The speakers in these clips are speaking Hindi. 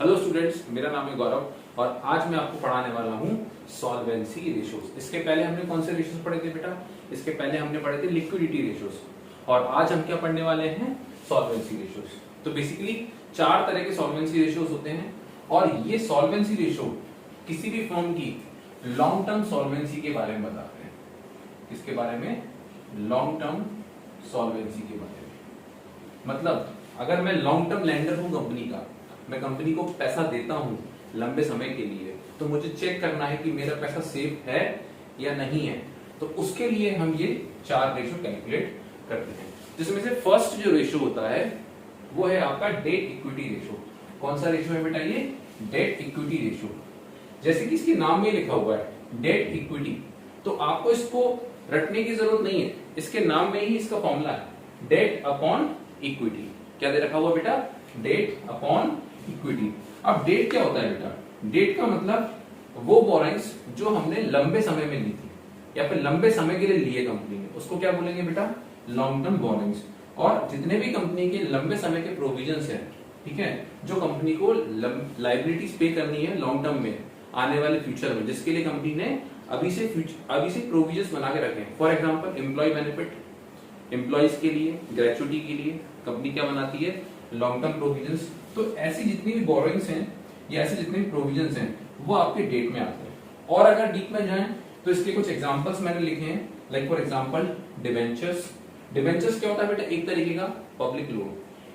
हेलो स्टूडेंट्स, मेरा नाम है गौरव और आज मैं आपको पढ़ाने वाला हूँ सॉल्वेंसी रेशियोज। इसके पहले हमने कौन से रेशियोज पढ़े थे बेटा? इसके पहले हमने पढ़े थे लिक्विडिटी रेशियोज और आज हम क्या पढ़ने वाले हैं? Solvency ratios. तो बेसिकली 4 तरह के सॉल्वेंसी रेशियोज होते हैं और ये सॉल्वेंसी रेशियो किसी भी फर्म की लॉन्ग टर्म सॉल्वेंसी के बारे में बताते हैं। किसके बारे में? लॉन्ग टर्म सॉल्वेंसी के बारे में। मतलब अगर मैं लॉन्ग टर्म लेंडर हूं कंपनी का, मैं कंपनी को पैसा देता हूं लंबे समय के लिए, तो मुझे चेक करना है कि मेरा पैसा सेफ है या नहीं है। तो उसके लिए हम ये 4 रेशियो कैलकुलेट करते हैं, जिसमें से फर्स्ट जो रेशियो होता है वो है आपका डेट इक्विटी रेशियो। कौन सा रेशियो है बेटा? ये डेट इक्विटी रेशियो। जैसे कि इसके नाम में लिखा हुआ है डेट इक्विटी, तो आपको इसको रटने की जरूरत नहीं है, इसके नाम में ही इसका फॉर्मूला है डेट अपॉन इक्विटी। क्या दे रखा हुआ बेटा? Debt upon equity. अब डेट क्या होता है बेटा? डेट का मतलब वो बोराइंग्स जो हमने लंबे समय में ली थी या फिर लंबे समय के लिए लिए कंपनी ने, उसको क्या बोलेंगे बेटा? Long term borrowings. और जितने भी कंपनी के लंबे समय के प्रोविजंस हैं, ठीक है, जो कंपनी को लायबिलिटीज पे करनी है लॉन्ग टर्म में आने वाले फ्यूचर में, जिसके लिए कंपनी ने अभी से प्रोविजंस बना के रखे हैं। For example employee benefit, employees के लिए, ग्रेचुइटी के लिए कंपनी क्या बनाती है? Long term provisions. तो ऐसी जितनी भी बोरोइंग्स हैं या ऐसे जितने भी प्रोविजंस हैं वो आपके डेट में आते हैं। और अगर डीप में जाएं तो इसके कुछ एग्जांपल्स मैंने लिखे हैं, like for example debentures. Debentures क्या होता है बेटा? एक तरीके का पब्लिक लोन।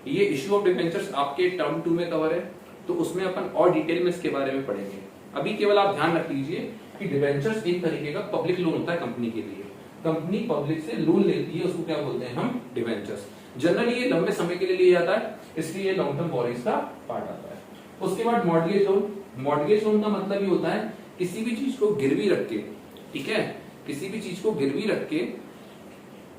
ये इश्यू ऑफ डिबेंचर्स आपके टर्म 2 में कवर है, तो उसमें अपन और डिटेल में इसके बारे में पढ़ेंगे। अभी केवल आप ध्यान रख लीजिए कि डिबेंचर्स एक तरीके का पब्लिक लोन होता है कंपनी के लिए। कंपनी पब्लिक से लोन लेती है, उसको क्या बोलते हैं हम? डिबेंचर्स। जनरली ये लंबे समय के लिए लिया जाता है, इसलिए लॉन्ग टर्म बोरिंग्स का पार्ट आता है। उसके बाद मॉर्गेज लोन। मॉर्गेज लोन का मतलब ये होता है किसी भी चीज को गिरवी रख के, ठीक है, किसी भी चीज को गिरवी रख के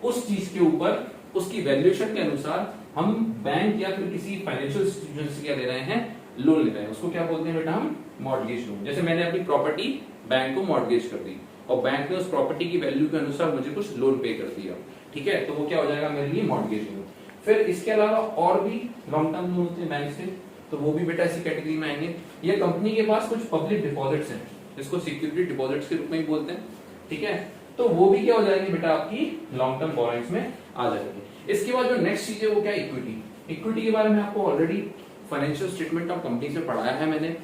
उस चीज के ऊपर उसकी वैल्यूएशन के अनुसार हम बैंक या फिर किसी फाइनेंशियल इंस्टीट्यूशन से क्या ले रहे हैं? लोन ले रहे हैं। उसको क्या बोलते हैं बेटा? हम मॉर्गेज लोन। जैसे मैंने अपनी प्रॉपर्टी बैंक को मॉर्गेज कर दी और बैंक ने उस प्रॉपर्टी की वैल्यू के अनुसार मुझे कुछ लोन पे कर दिया, ठीक है, तो वो क्या हो जाएगा मेरे लिए? Mortgage loan. फिर इसके अलावा और भी लॉन्ग टर्म लोन होते हैं बैंक से, तो वो भी बेटा इसी कैटेगरी में आएंगे। ये कंपनी के पास कुछ पब्लिक डिपॉजिट्स हैं, जिसको सिक्योरिटी डिपॉजिट्स के रूप में ही बोलते हैं, ठीक है, तो वो भी क्या हो जाएंगे बेटा? आपकी लॉन्ग टर्म बोरोइंग्स में आ जाएंगे। इसके बाद जो नेक्स्ट चीज है वो क्या? इक्विटी। इक्विटी के बारे में आपको already financial statement of companies में पढ़ाया है मैंने।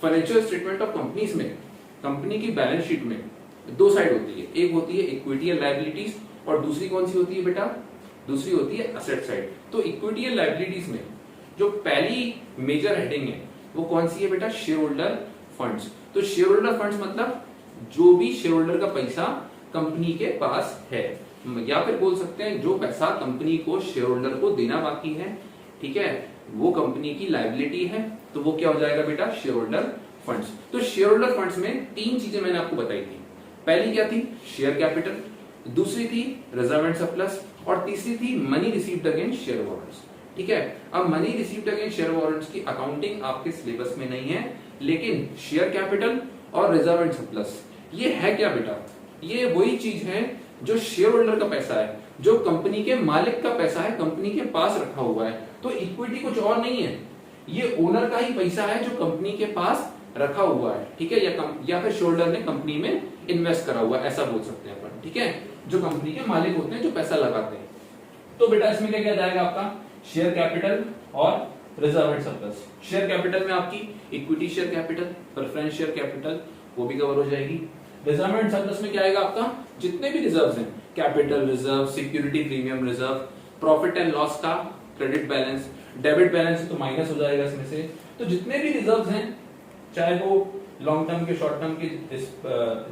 फाइनेंशियल स्टेटमेंट ऑफ कंपनीज में कंपनी की बैलेंस शीट में 2 साइड होती है, एक होती है इक्विटी एंड लायबिलिटीज और दूसरी कौन सी होती है बेटा? दूसरी होती है एसेट साइड। तो इक्विटी एंड लायबिलिटीज में जो पहली मेजर हेडिंग है वो कौन सी है बेटा? Share holder funds. तो शेयर होल्डर फंड्स मतलब जो भी शेयर होल्डर का पैसा कंपनी के पास है, या फिर बोल सकते हैं जो पैसा कंपनी को शेयर होल्डर को देना बाकी है, ठीक है, वो कंपनी की लायबिलिटी है, तो वो क्या हो जाएगा बेटा? Share holder funds. तो शेयर होल्डर फंड्स में 3 चीजें मैंने आपको बताई थी। पहली क्या थी? शेयर कैपिटल, दूसरी थी रिजर्व एंड सरप्लस और तीसरी थी money received against share warrants, ठीक है। अब money received against share warrants की अकाउंटिंग आपके सिलेबस में नहीं है, लेकिन शेयर कैपिटल और रिजर्व एंड सरप्लस ये है क्या बेटा? ये वही चीज है जो शेयर होल्डर का पैसा है, जो कंपनी के मालिक का पैसा है, कंपनी के पास रखा हुआ है। तो इक्विटी कुछ और नहीं है, ये ओनर का ही पैसा है जो कंपनी के पास रखा हुआ है, ठीक है, या फिर शेयर होल्डर ने कंपनी में इन्वेस्ट करा हुआ है, ऐसा बोल सकते हैं अपन, ठीक है, जो कंपनी के मालिक होते हैं, जो पैसा लगाते हैं। तो बेटा इसमें क्या जाएगा आपका? शेयर कैपिटल और reserve and surplus. Share capital में आपकी equity share capital, preference share capital, वो भी कवर हो जाएगी। रिजर्व एंड सरप्लस में क्या आएगा आपका? जितने भी रिजर्व्स हैं, capital reserve, security premium reserve, profit and loss का क्रेडिट बैलेंस, डेबिट बैलेंस तो माइनस हो जाएगा इसमें से। तो जितने भी रिजर्व्स हैं, चाहे वो लॉन्ग टर्म के, शॉर्ट टर्म के,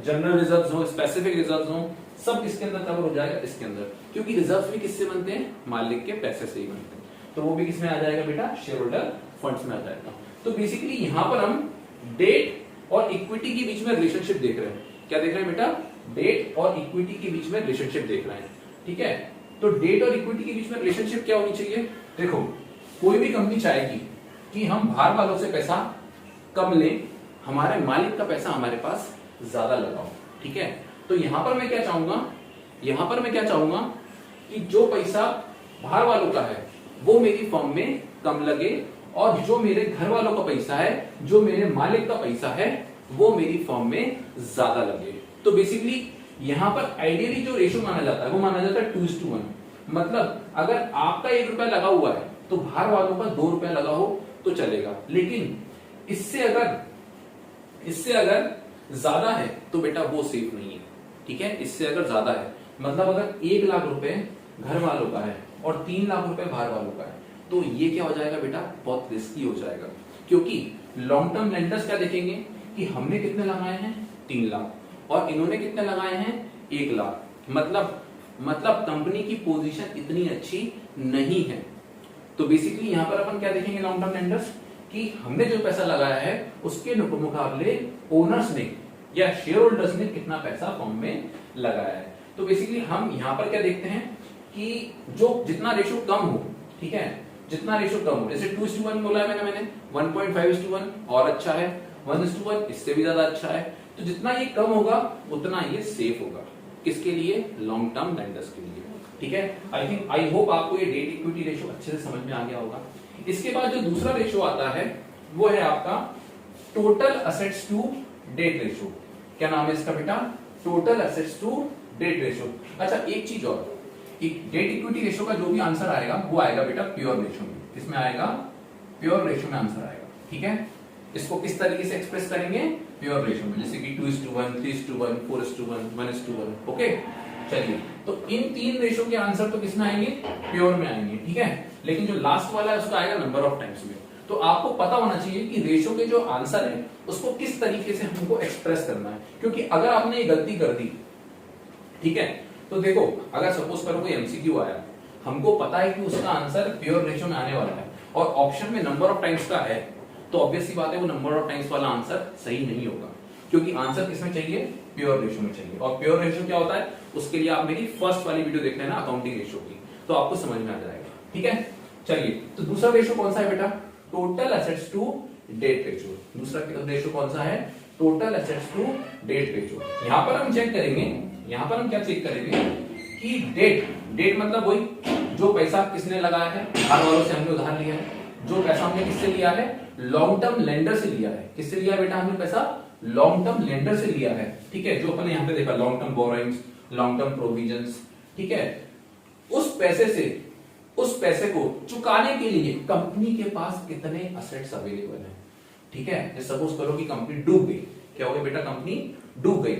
जनरल रिजर्व्स हो, स्पेसिफिक रिजर्व्स हो, सब इसके अंदर कवर हो जाएगा इसके अंदर, क्योंकि रिजर्व्स भी किससे बनते हैं? मालिक के पैसे से ही बनते हैं। तो वो भी किसमें आ जाएगा बेटा? शेयर होल्डर फंड्स में आ जाएगा। तो बेसिकली यहां पर हम डेट और इक्विटी के बीच में रिलेशनशिप देख रहे हैं। क्या देख रहे हैं बेटा? डेट और इक्विटी के बीच में रिलेशनशिप देख रहे हैं, ठीक है। तो डेट और इक्विटी के बीच में रिलेशनशिप क्या होनी चाहिए? देखो, कोई भी कंपनी चाहेगी कि हम बाहर वालों से पैसा कम लें, हमारे मालिक का पैसा हमारे पास ज्यादा लगाओ, ठीक है। तो यहां पर मैं क्या चाहूंगा कि जो पैसा बाहर वालों का है वो मेरी फर्म में कम लगे और जो मेरे घर वालों का पैसा है, जो मेरे मालिक का पैसा है, वो मेरी फर्म में ज्यादा लगे। तो बेसिकली यहां पर आइडियली जो रेशियो माना जाता है वो माना जाता है 2:1। मतलब अगर आपका 1 रुपया लगा हुआ है तो बाहर वालों का 2 रुपया लगा हो तो चलेगा, लेकिन इससे अगर ज्यादा है तो बेटा वो सेफ नहीं है। ठीक है, इससे अगर ज्यादा है मतलब अगर 1 लाख रुपए घर वालों का है और 3 लाख रुपए बाहर वालों का है, तो ये क्या हो जाएगा बेटा, बहुत रिस्की हो जाएगा। क्योंकि लॉन्ग टर्म लेंडर्स क्या देखेंगे कि हमने कितने लगाए हैं 3 लाख और इन्होंने कितने लगाए हैं 1 लाख, मतलब कंपनी की पोजीशन इतनी अच्छी नहीं है। तो बेसिकली यहां पर अपन क्या देखेंगे लॉन्ग टर्म लेंडर्स कि हमने जो पैसा लगाया है उसके मुकाबले ओनर्स ने या शेयर होल्डर्स ने कितना पैसा फर्म में लगाया है। तो बेसिकली हम यहां पर क्या देखते हैं कि जो जितना रेशियो कम हो, ठीक है, जितना रेशियो कम हो, जैसे 2:1 बोला है मैंने 1.5:1 और अच्छा है, 1:1 इससे भी ज्यादा अच्छा है। तो जितना ये कम होगा उतना ये सेफ होगा, किसके लिए, लॉन्ग टर्म लेंडर्स के लिए। ठीक है, आई होप आपको ये डेट इक्विटी रेशियो अच्छे से समझ में आ गया होगा। इसके बाद जो दूसरा रेशियो आता है वो है आपका total assets to debt ratio. क्या नाम है इसका बेटा, total assets to debt ratio. अच्छा एक चीज और, डेट इक्विटी रेशियो का जो भी आंसर आएगा वो आएगा बेटा प्योर रेशियो में। किसमें आएगा, प्योर रेशियो में आंसर आएगा। ठीक है, इसको किस तरीके से एक्सप्रेस करेंगे, प्योर रेशियो में, जैसे कि 2:1, 3:1, 4:1, 1:1। ओके, चलिए तो इन 3 रेशियो के आंसर तो किसमें आएंगे, प्योर में आएंगे। ठीक है, लेकिन जो लास्ट वाला है उसका आएगा नंबर ऑफ टाइम्स में। तो आपको पता होना चाहिए कि रेशियो के जो आंसर है उसको किस तरीके से हमको एक्सप्रेस करना है, क्योंकि अगर आपने ये गलती कर दी, ठीक है, तो देखो अगर सपोज करो कोई एमसीक्यू आया, हमको पता है कि उसका आंसर प्योर रेशियो में आने वाला है और ऑप्शन में नंबर ऑफ टाइम्स का है, तो ऑब्वियस सी बात है वो नंबर ऑफ टाइम्स वाला आंसर सही नहीं होगा, क्योंकि आंसर किसमें चाहिए, प्योर रेशियो में चाहिए। और प्योर रेशियो क्या होता है उसके लिए आप मेरी फर्स्ट वाली वीडियो देख लेना अकाउंटिंग रेशियो की, तो आपको समझ में आ जाएगा। ठीक है, चलिए तो दूसरा रेशियो कौन सा है बेटा, total assets to debt ratio. दूसरा रेशियो कौन सा है, total assets to debt ratio. यहां पर हम चेक करेंगे, यहां पर हम क्या चेक करेंगे कि डेट मतलब वही जो पैसा किसने लगाया है, बाहर वालों से हमने उधार लिया है, जो पैसा हमने किससे लिया है, लॉन्ग टर्म लेंडर से लिया है। किससे लिया बेटा हमने पैसा, लॉन्ग टर्म लेंडर से लिया है। ठीक है, जो अपने यहां पे देखा long term borrowings, long term provisions. ठीक है, उस पैसे को चुकाने के लिए कंपनी के पास कितने असेट्स अवेलेबल हैं। ठीक है, जैसे सपोज करो कि कंपनी डूब गई, क्या हो गया बेटा, कंपनी डूब गई,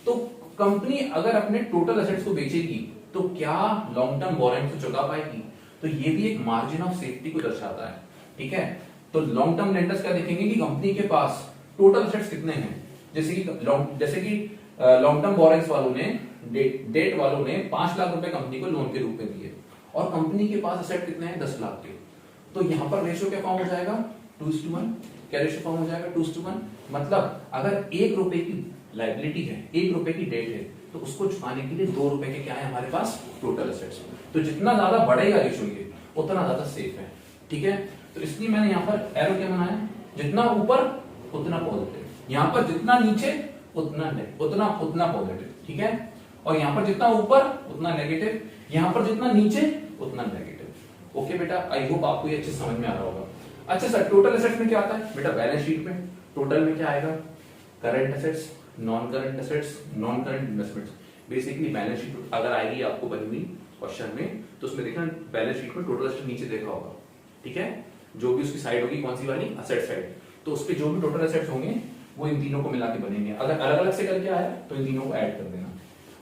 तो कंपनी अगर अपने टोटल असेट्स को बेचेगी तो क्या लॉन्ग टर्म बोरोइंग्स को चुका पाएगी, तो ये भी एक मार्जिन ऑफ सेफ्टी को दर्शाता है। ठीक है, तो लॉन्ग टर्म लेंडर्स क्या देखेंगे कि कंपनी के पास टोटल असेट्स कितने हैं, जैसे कि लॉन्ग टर्म बोरोइंग्स वालों ने, डेट वालों ने 5 लाख रुपए कंपनी को लोन के रूप में दिए और कंपनी के पास असेट कितने हैं 10 लाख के, तो यहां पर रेशियो क्या फॉर्म हो जाएगा 2:1। क्या रेशियो फॉर्म हो जाएगा 2:1। मतलब अगर 1 रुपए की लायबिलिटी है, 1 रुपए की डेट है, तो उसको चुकाने के लिए 2 रुपए के क्या है हमारे पास टोटल असेट्स। तो जितना ज्यादा बढ़ेगा रेशियो ये उतना ज्यादा सेफ है। ठीक है, तो इसलिए मैंने यहाँ पर एरो क्या बनाया, जितना ऊपर उतना पॉजिटिव, यहाँ पर जितना नीचे उतना पॉजिटिव। ठीक है, और यहाँ पर जितना ऊपर उतना नेगेटिव, यहाँ पर जितना नीचे उतना नेगेटिव। ओके बेटा, आई होप आपको ये अच्छे समझ में आ रहा होगा। अच्छा सर, टोटल एसेट्स में क्या आता है बेटा, बैलेंस शीट में टोटल में क्या आएगा, current assets, non current assets, non current investments. Basically balance sheet अगर आएगी आपको बनी हुई क्वेश्चन में, तो उसमें देखना बैलेंस शीट में टोटल एसेट नीचे देखा होगा। ठीक है, जो भी उसकी साइड होगी, कौन सी वाली, असेट साइड, तो उसके जो भी टोटल एसेट्स होंगे वो इन तीनों को मिला के बनेंगे। अगर अलग अलग से करके आया तो इन तीनों को ऐड कर देना।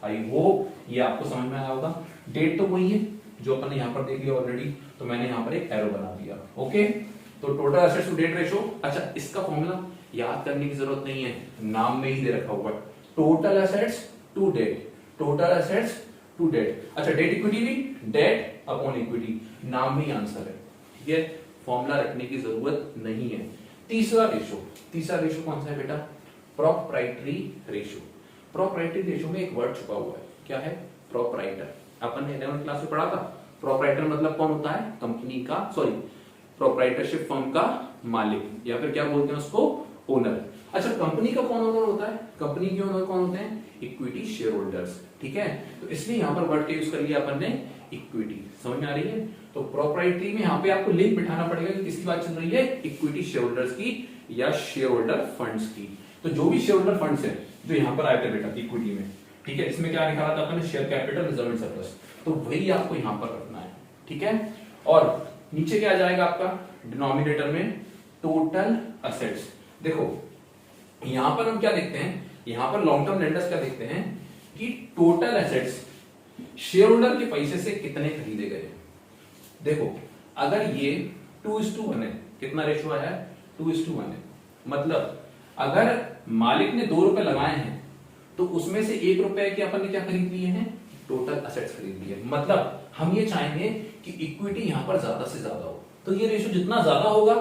आई होप ये आपको समझ में आया होगा। डेट तो वही है जो अपन ने यहाँ पर देख लिया ऑलरेडी, तो मैंने यहाँ पर एक एरो बना दिया। ओके, तो total assets to debt ratio. अच्छा, इसका फॉर्मूला याद करने की जरूरत नहीं है, नाम में ही दे रखा हुआ है, total assets to debt, total assets to debt. अच्छा, डेट इक्विटी भी डेट अपॉन इक्विटी, नाम में ही आंसर है। ठीक है, फॉर्मूला रखने की जरूरत नहीं है। तीसरा रेशियो कौन सा है बेटा, प्रोप्राइटरी रेशियो। प्रोप्राइटरी रेशियो में एक वर्ड छुपा हुआ है, क्या है, प्रोप्राइटर। अपन ने 11th क्लास में पढ़ा था। प्रोप्राइटर मतलब कौन होता है, कंपनी का, सॉरी प्रोप्राइटरशिप फर्म का मालिक, या फिर क्या बोलते हैं उसको, ओनर। अच्छा, कंपनी का कौन ओनर होता है, कंपनी के ओनर कौन होते हैं, इक्विटी शेयर होल्डर्स। ठीक है, तो इसलिए यहां पर वर्ड का यूज कर लिया अपन ने इक्विटी। समझ में आ रही है। तो प्रोप्राइटरी में यहाँ पे आपको लिंक बिठाना पड़ेगा कि किसकी बात चल रही है, इक्विटी शेयर होल्डर्स की या शेयर होल्डर फंड्स की। तो जो भी शेयर होल्डर फंड्स है जो यहाँ पर आए थे बेटा इक्विटी में, ठीक है, इसमें क्या निकाला था अपने, share capital reserve and surplus, तो वही आपको यहाँ पर रखना है, ठीक है। और नीचे क्या आ जाएगा आपका डिनोमिनेटर में, टोटल असेट्स। देखो यहां पर हम क्या देखते हैं, यहां पर लॉन्ग टर्म लेंडर्स क्या देखते हैं कि टोटल एसेट्स शेयर होल्डर के पैसे से कितने खरीदे गए। देखो अगर ये 2:1 है, कितना रेशियो आया है, 2:1 है, मतलब अगर मालिक ने 2 रुपए लगाए हैं तो उसमें से 1 रुपए के अपन ने क्या खरीद लिए हैं, टोटल असेट्स खरीद लिए। मतलब हम ये चाहेंगे कि इक्विटी यहां पर ज्यादा से ज्यादा हो, तो ये रेशियो जितना ज्यादा होगा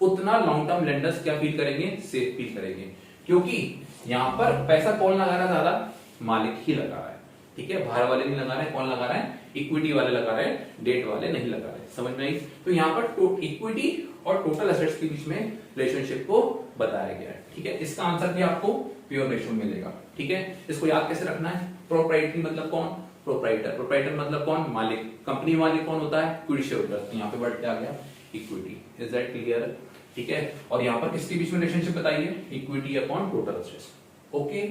उतना लॉन्ग टर्म लेंडर्स क्या फील करेंगे, सेफ फील करेंगे, क्योंकि यहां पर पैसा कौन लगा रहा है, ज्यादा मालिक ही लगा रहा है, ठीक है, बाहर वाले नहीं लगा रहे, कौन लगा रहा है, इक्विटी वाले लगा रहे हैं, डेट वाले नहीं लगा रहे। समझ में आई। तो यहाँ पर इक्विटी और टोटल एसेट्स के बीच में रिलेशनशिप को बताया गया है, ठीक है। इसका आंसर भी आपको प्योर रेशियो मिलेगा, ठीक है। इसको याद कैसे रखना है, प्रोप्राइटरी मतलब कौन, प्रोप्राइटर, प्रोप्राइटर मतलब कौन, मालिक, कंपनी मालिक कौन होता है, इक्विटी शेयर होल्डर, यहाँ पे वर्ड क्या आ गया, इक्विटी। इज दैट क्लियर, ठीक है। और यहाँ पर किसके बीच में रिलेशनशिप बताइए, equity upon total assets. Okay,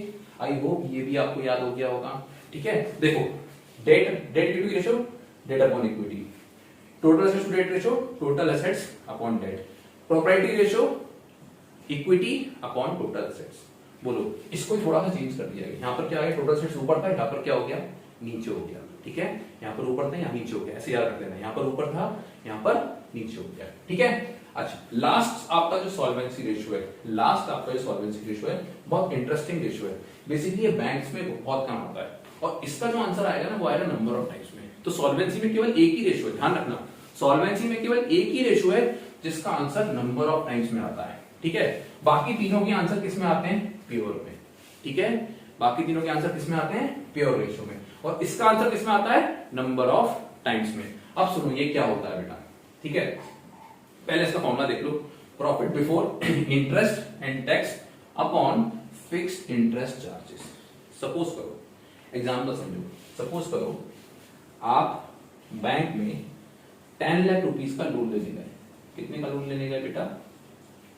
I hope ये भी आपको याद हो गया होगा, ठीक है। देखो debt equity ratio, debt upon equity, total assets to debt ratio, total assets upon debt, proprietary ratio, equity upon total assets. बोलो इसको थोड़ा सा चेंज कर दिया गया, यहाँ पर क्या है, टोटल एसेट्स ऊपर था, यहाँ पर क्या हो गया, नीचे हो गया, ठीक है। यहाँ पर ऊपर था, यहाँ नीचे हो गया, ऐसे याद रख लेना, यहाँ पर ऊपर था, यहाँ पर नीचे हो गया, ठीक है। अच्छा, लास्ट आपका जो सॉल्वेंसी रेशियो है, लास्ट आपका जो सॉल्वेंसी रेशियो है बहुत इंटरेस्टिंग रेशियो है, बेसिकली ये बैंक्स में बहुत काम आता है, और इसका जो आंसर आएगा ना वो आएगा नंबर ऑफ टाइम्स में। तो सॉल्वेंसी में केवल एक ही रेशियो है, ध्यान रखना, सॉल्वेंसी में केवल एक ही रेशियो है जिसका आंसर नंबर ऑफ टाइम्स में आता है, ठीक है। बाकी तीनों के आंसर किस में आते हैं, प्योर में, ठीक है। बाकी तीनों के आंसर किस में आते हैं, प्योर रेशियो में, और इसका आंसर किस में आता है, नंबर ऑफ टाइम्स में। अब सुनो ये क्या होता है बेटा, ठीक है, पहले इसका फॉर्मूला देख लो, profit before interest and tax upon fixed interest charges. Suppose करो, एग्जांपल समझो, सपोज करो आप बैंक में 10 लाख रुपीस का लोन लेने गए। कितने का लोन लेने गए बेटा,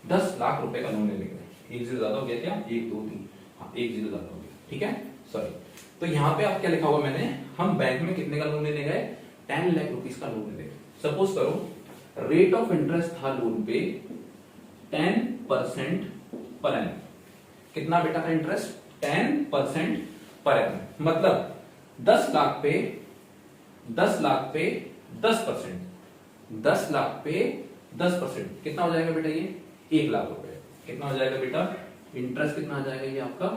10 लाख रुपए का लोन लेने गए। एक जीरो ज्यादा हो गया क्या, 1 2 3, हाँ एक जीरो ज्यादा हो गया, ठीक है, सॉरी। तो यहाँ पे आप क्या लिखा हुआ मैंने, हम बैंक में कितने का लोन लेने गए, 10 लाख रुपीस का लोन लेने गए। सपोज करो रेट ऑफ इंटरेस्ट था लोन पे 10% पर एनम। कितना बेटा था इंटरेस्ट, 10% पर एनम, मतलब 10 लाख पे 10%, 10 लाख पे 10%, कितना हो जाएगा बेटा ये, 1 लाख रुपए। कितना हो जाएगा बेटा, इंटरेस्ट कितना आ जाएगा ये आपका,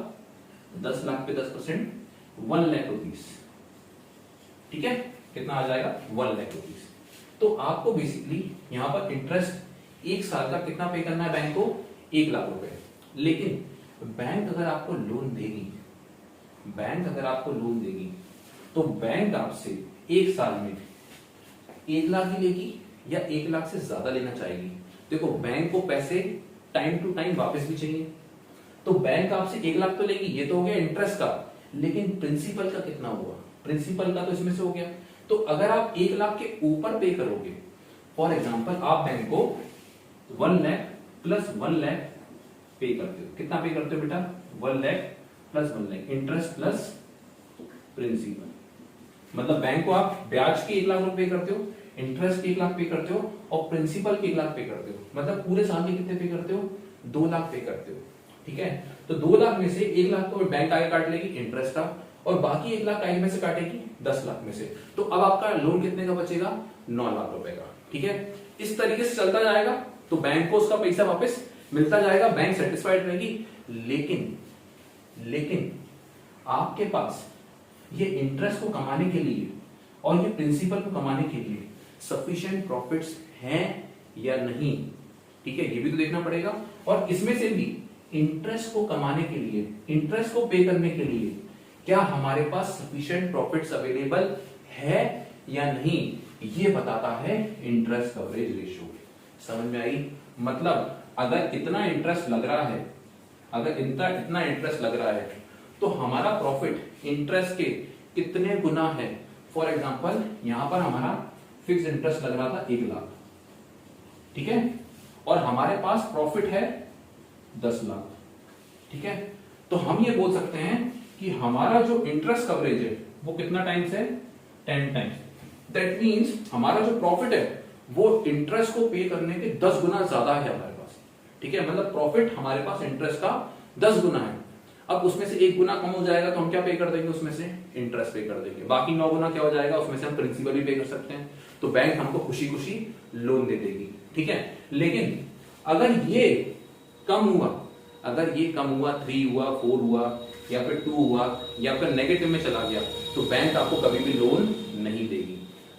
10 लाख पे 10%, 1 लाख रुपीस, ठीक है, कितना आ जाएगा, 1 लाख रुपीस। तो आपको बेसिकली यहां पर इंटरेस्ट 1 साल का कितना पे करना है बैंक को, 1 लाख रुपए। लेकिन बैंक अगर आपको लोन देगी, बैंक अगर आपको लोन देगी तो बैंक आपसे 1 साल में 1 लाख ही लेगी या 1 लाख से ज्यादा लेना चाहेगी। देखो बैंक को पैसे टाइम टू टाइम वापस भी चाहिए, तो बैंक आपसे 1 लाख तो लेगी, ये तो हो गया इंटरेस्ट का, लेकिन प्रिंसिपल का कितना हुआ, प्रिंसिपल का तो इसमें से हो गया। तो अगर आप 1 लाख के ऊपर पे करोगे, फॉर एग्जांपल आप बैंक को 1 लाख प्लस 1 लाख पे करते हो, कितना पे करते हो बेटा, 1 lakh plus 1 lakh, interest plus principal, मतलब बैंक को आप ब्याज के 1 लाख रुपए करते हो, इंटरेस्ट के 1 लाख पे करते हो, और प्रिंसिपल के 1 लाख पे करते हो, मतलब पूरे साल के कितने पे करते हो, 2 लाख पे करते हो, ठीक है। तो 2 लाख में से 1 लाख तो बैंक आगे काट लेगी इंटरेस्ट का, और बाकी 1 लाख आगे में से काटेगी 10 लाख में से, तो अब आपका लोन कितने का बचेगा, 9 लाख रुपए का, ठीक है। इस तरीके से चलता जाएगा, तो बैंक को उसका पैसा वापस मिलता जाएगा, बैंक सेटिस्फाइड रहेगी। लेकिन आपके पास ये इंटरेस्ट को कमाने के लिए और ये प्रिंसिपल को कमाने के लिए सफिशिएंट प्रॉफिट्स हैं या नहीं, ठीक है, ये भी तो देखना पड़ेगा। और इसमें से भी इंटरेस्ट को कमाने के लिए, इंटरेस्ट को पे करने के लिए क्या हमारे पास सफिशिएंट प्रॉफिट्स अवेलेबल है या नहीं, ये बताता है इंटरेस्ट कवरेज रेशियो। समझ में आई, मतलब अगर इतना इंटरेस्ट लग रहा है, अगर इतना इंटरेस्ट लग रहा है तो हमारा प्रॉफिट इंटरेस्ट के कितने गुना है। फॉर एग्जांपल यहां पर हमारा फिक्स इंटरेस्ट लग रहा था 1 लाख, ठीक है, और हमारे पास प्रॉफिट है 10 लाख, ठीक है, तो हम ये बोल सकते हैं कि हमारा जो इंटरेस्ट कवरेज है वो कितना टाइम्स है, 10 टाइम्स। दैट मीन्स हमारा जो प्रॉफिट है वो इंटरेस्ट को पे करने के 10 गुना ज्यादा है हमारे पास, ठीक है, मतलब प्रॉफिट हमारे पास इंटरेस्ट का 10 गुना है। अब उसमें से 1 गुना कम हो जाएगा तो हम क्या पे कर देंगे, उसमें से इंटरेस्ट पे कर देंगे, बाकी 9 गुना क्या हो जाएगा, उसमें से हम प्रिंसिपल भी पे कर सकते हैं, तो बैंक हमको खुशी खुशी लोन दे देगी, ठीक है। लेकिन अगर ये कम हुआ, अगर ये कम हुआ, 3 हुआ, 4 हुआ, या फिर 2 हुआ, या फिर नेगेटिव में चला गया, तो बैंक आपको कभी भी लोन नहीं देगी।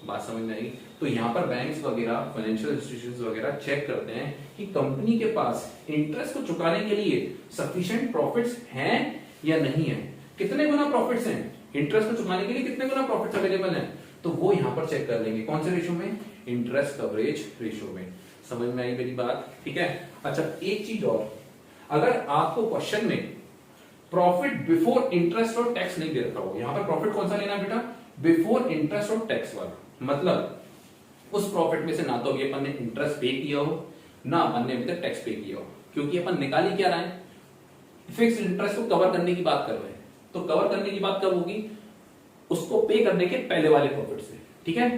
बात समझ में आई? तो यहाँ पर बैंक्स वगैरह, फाइनेंशियल इंस्टीट्यूशंस वगैरह चेक करते हैं कि कंपनी के पास इंटरेस्ट को चुकाने के लिए सफिशिएंट प्रॉफिट्स हैं या नहीं है, कितने गुना प्रॉफिट्स हैं, इंटरेस्ट को चुकाने के लिए कितने गुना प्रॉफिट्स अवेलेबल हैं, तो वो यहाँ पर चेक कर लेंगे। कौन से रेशो में, इंटरेस्ट कवरेज रेशो में। समझ में आई मेरी बात? ठीक है। अच्छा, एक चीज और, अगर आपको क्वेश्चन में प्रॉफिट बिफोर इंटरेस्ट और टैक्स नहीं दे रखा हो, यहां पर प्रॉफिट कौन सा लेना है बेटा, बिफोर इंटरेस्ट और टैक्स वाला, मतलब उस प्रॉफिट में से ना तो अभी अपन ने इंटरेस्ट पे किया हो, ना अपन ने अभी तक टैक्स पे किया हो, क्योंकि अपन निकाल ही क्या रहे हैं, फिक्स इंटरेस्ट को कवर करने की बात कर रहे हैं। तो कवर करने की बात कब होगी, उसको पे करने के पहले वाले प्रॉफिट से, ठीक है।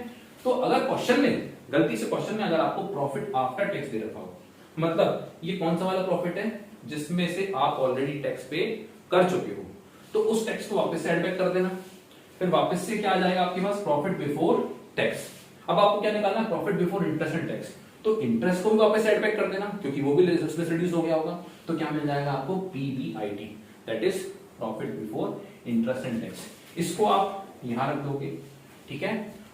तो अगर क्वेश्चन में, गलती से क्वेश्चन में अगर आपको प्रॉफिट आफ्टर टैक्स दे रखा हो, मतलब ये कौन सा वाला प्रॉफिट है जिसमें से आप ऑलरेडी टैक्स पे कर चुके हो, तो उस टैक्स को वापस से एड बैक कर देना, फिर वापस से क्या आ जाएगा आपके पास, प्रॉफिट बिफोर टैक्स। अब आपको क्या निकालना है, profit before interest and tax, तो इंटरेस्ट को भी वापस एड बैक कर देना क्योंकि वो भी उसमें रिड्यूस हो गया होगा, तो क्या मिल जाएगा आपको, PBIT, that is profit before interest and tax. इसको आप यहां रख दोगे, ठीक है।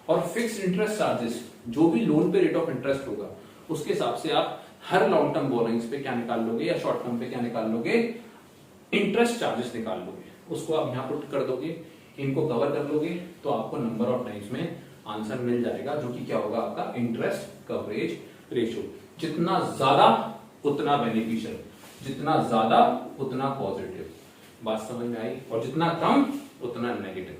और फिक्स्ड इंटरेस्ट चार्जेस, जो भी लोन पे रेट ऑफ इंटरेस्ट होगा, उसके हिसाब से आप हर लॉन्ग टर्म बोरोइंग्स पे क्या निकाल लोगे या शॉर्ट टर्म पे क्या निकाल लोगे, इंटरेस्ट चार्जेस निकाल लोगे, उसको आप यहां पुट कर दोगे, इनको कवर कर लोगे, तो आपको नंबर ऑफ टाइम्स में आंसर मिल जाएगा, जो कि क्या होगा आपका इंटरेस्ट कवरेज रेशियो। जितना ज्यादा उतना बेनिफिशियल, जितना ज्यादा उतना पॉजिटिव, बात समझ में आई, और जितना कम उतना नेगेटिव।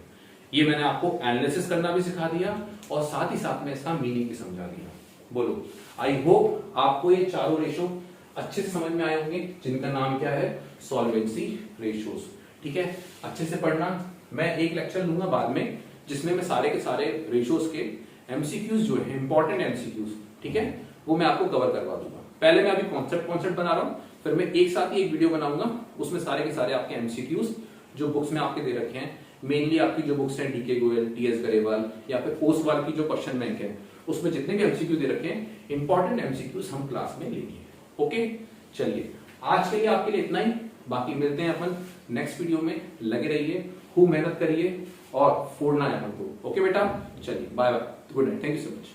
ये मैंने आपको एनालिसिस करना भी सिखा दिया और साथ ही साथ में इसका मीनिंग भी समझा दिया। बोलो, आई होप आपको ये चारों रेशो अच्छे से समझ में आए होंगे, जिनका नाम क्या है, सॉल्वेंसी रेशियोज, ठीक है। अच्छे से पढ़ना, मैं एक लेक्चर लूंगा बाद में जिसमें मैं सारे के सारे रेशियोज के एमसीक्यूज जो है, इंपॉर्टेंट एमसीक्यूज, ठीक है, वो मैं आपको कवर करवा दूंगा। पहले मैं अभी कॉन्सेप्ट बना रहा हूं, फिर मैं एक साथ ही एक वीडियो बनाऊंगा, उसमें सारे के सारे आपके एमसीक्यूज जो बुक्स में आपके दे रखे हैं, मेनली आपकी जो बुक्स हैं डीके गोयल, टीएस गरेवाल या फिर पोस्टवाल की जो क्वेश्चन बैंक है, उसमें जितने भी एमसीक्यू दे रखे हैं, इंपॉर्टेंट एमसीक्यूज हम क्लास में लेंगे। ओके, चलिए आज के लिए आपके लिए इतना ही, बाकी मिलते हैं अपन नेक्स्ट वीडियो में। लगे रहिए, खूब मेहनत करिए और फोड़ना है अपन को। ओके बेटा, चलिए bye bye, good night, thank you so much.